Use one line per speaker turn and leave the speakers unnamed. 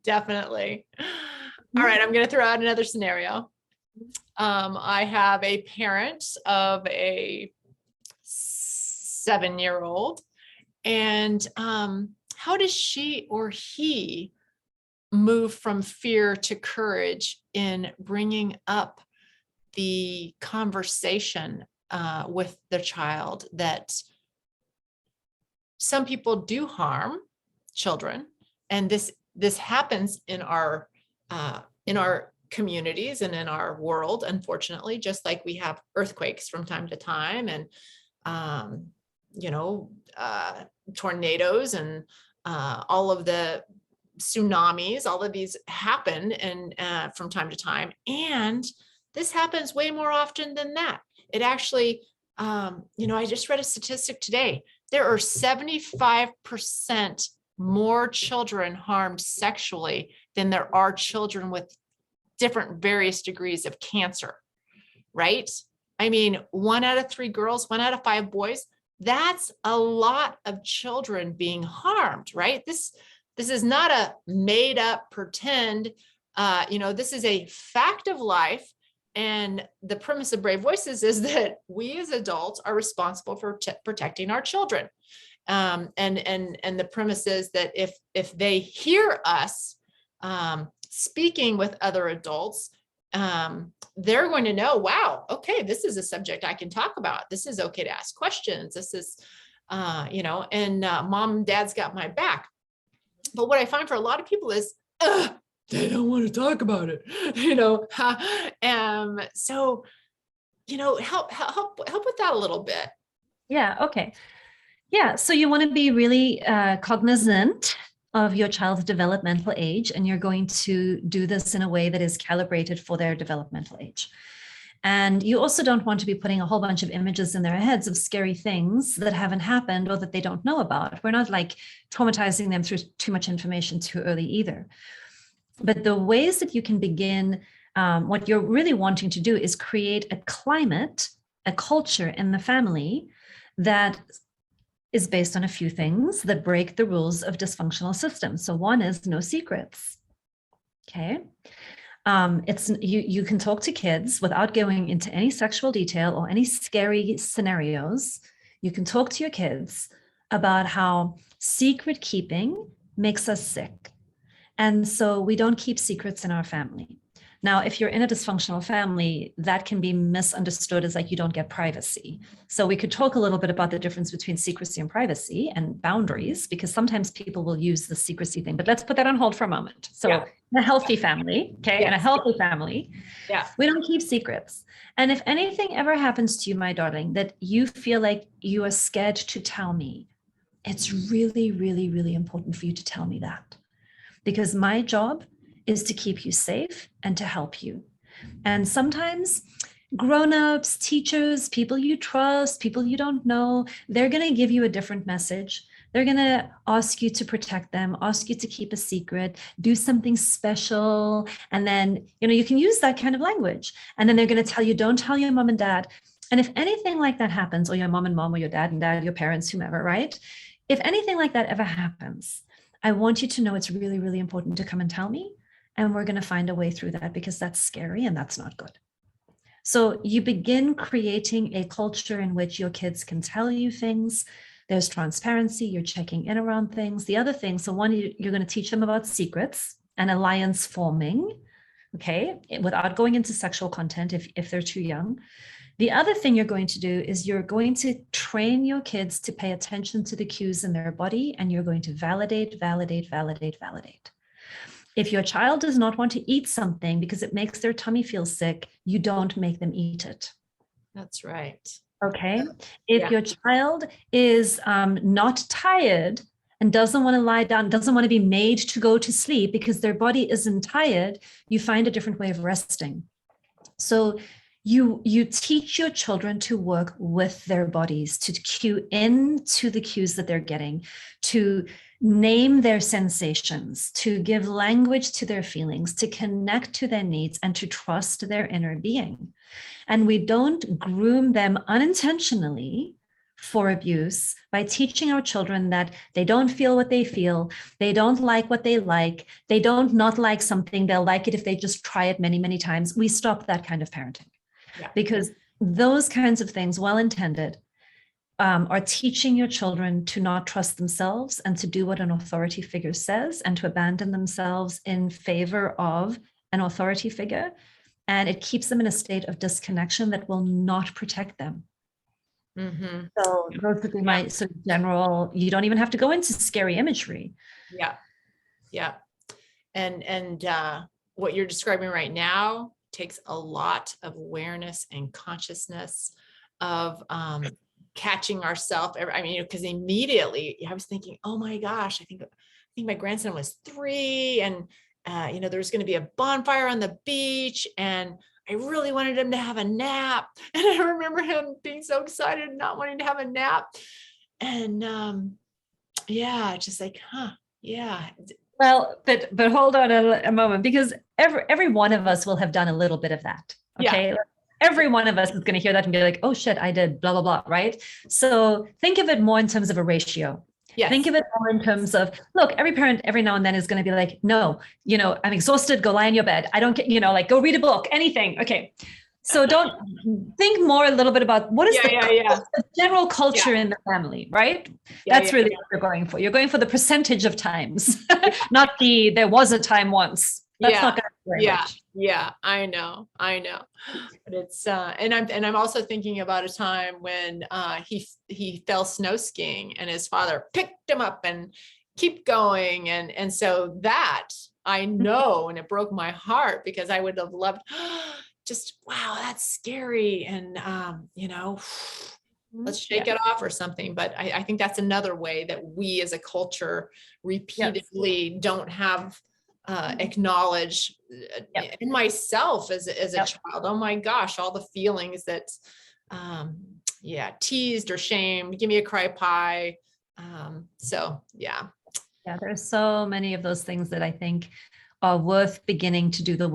Definitely. All right, I'm going to throw out another scenario. I have a parent of a 7-year-old, and how does she or he move from fear to courage in bringing up the conversation with the child that some people do harm children, and this happens in our communities and in our world, unfortunately, just like we have earthquakes from time to time, and tornadoes, and all of the tsunamis, all of these happen and from time to time. And this happens way more often than that. It actually, I just read a statistic today. There are 75% more children harmed sexually than there are children with different various degrees of cancer, right? I mean, 1 out of 3 girls, 1 out of 5 boys, that's a lot of children being harmed, right? This is not a made up pretend, this is a fact of life. And the premise of Brave Voices is that we as adults are responsible for protecting our children. And the premise is that if they hear us speaking with other adults, they're going to know, wow, okay, this is a subject I can talk about. This is okay to ask questions. This is, mom and dad's got my back. But what I find for a lot of people is, they don't want to talk about it, so, help with that a little bit.
Yeah. Okay. Yeah. So you want to be really cognizant of your child's developmental age, and you're going to do this in a way that is calibrated for their developmental age. And you also don't want to be putting a whole bunch of images in their heads of scary things that haven't happened or that they don't know about. We're not like traumatizing them through too much information too early either. But the ways that you can begin, what you're really wanting to do is create a climate, a culture in the family that is based on a few things that break the rules of dysfunctional systems. So one is no secrets. Okay. It's you can talk to kids without going into any sexual detail or any scary scenarios. You can talk to your kids about how secret keeping makes us sick. And so we don't keep secrets in our family. Now, if you're in a dysfunctional family, that can be misunderstood as like you don't get privacy. So we could talk a little bit about the difference between secrecy and privacy and boundaries, because sometimes people will use the secrecy thing, but let's put that on hold for a moment. So in a healthy family, okay, in a healthy family, we don't keep secrets. And if anything ever happens to you, my darling, that you feel like you are scared to tell me, it's really, really, really important for you to tell me that. Because my job is to keep you safe and to help you. And sometimes grown-ups, teachers, people you trust, people you don't know, they're going to give you a different message. They're going to ask you to protect them, ask you to keep a secret, do something special. And then, you can use that kind of language. And then they're going to tell you, don't tell your mom and dad. And if anything like that happens, or your mom and mom, or your dad and dad, your parents, whomever, right? If anything like that ever happens, I want you to know it's really, really important to come and tell me. And we're going to find a way through that, because that's scary and that's not good. So you begin creating a culture in which your kids can tell you things. There's transparency. You're checking in around things. The other thing, so one, you're going to teach them about secrets and alliance forming, okay, without going into sexual content if they're too young. The other thing you're going to do is you're going to train your kids to pay attention to the cues in their body, and you're going to validate, validate, validate, validate. If your child does not want to eat something because it makes their tummy feel sick, you don't make them eat it.
That's right.
Okay. If your child is not tired and doesn't want to lie down, doesn't want to be made to go to sleep because their body isn't tired, you find a different way of resting. So you teach your children to work with their bodies, to cue into the cues that they're getting, to name their sensations, to give language to their feelings, to connect to their needs, and to trust their inner being. And we don't groom them unintentionally for abuse by teaching our children that they don't feel what they feel, they don't like what they like, they don't not like something, they'll like it if they just try it many, many times. We stop that kind of parenting.
Yeah.
Because those kinds of things, well intended, are teaching your children to not trust themselves and to do what an authority figure says and to abandon themselves in favor of an authority figure. And it keeps them in a state of disconnection that will not protect them.
Mm-hmm.
So those would be my sort of general, you don't even have to go into scary imagery.
Yeah. Yeah. And what you're describing right now takes a lot of awareness and consciousness of catching ourselves. I mean, because immediately I was thinking, oh my gosh, I think my grandson was 3, and there's going to be a bonfire on the beach, and I really wanted him to have a nap. And I remember him being so excited, not wanting to have a nap. And just like, yeah.
Well, but hold on a moment, because every one of us will have done a little bit of that. Okay. Yeah. Every one of us is going to hear that and be like, oh shit, I did blah, blah, blah. Right. So think of it more in terms of a ratio. Yes. Think of it more in terms of, look, every parent every now and then is going to be like, no, I'm exhausted. Go lie in your bed. I don't get, like go read a book, anything. Okay. So don't think more a little bit about what is the general culture in the family, right? That's really what you're going for. You're going for the percentage of times, not there was a time once. That's not going to be very much.
Yeah, I know. But it's and I'm also thinking about a time when he fell snow skiing and his father picked him up and keep going, and so that I know, and it broke my heart because I would have loved just, wow, that's scary. And, let's shake it off or something. But I think that's another way that we as a culture repeatedly don't have acknowledge in myself as a child. Oh my gosh, all the feelings that, teased or shamed, give me a cry pie. Yeah,
there's so many of those things that I think are worth beginning to do the work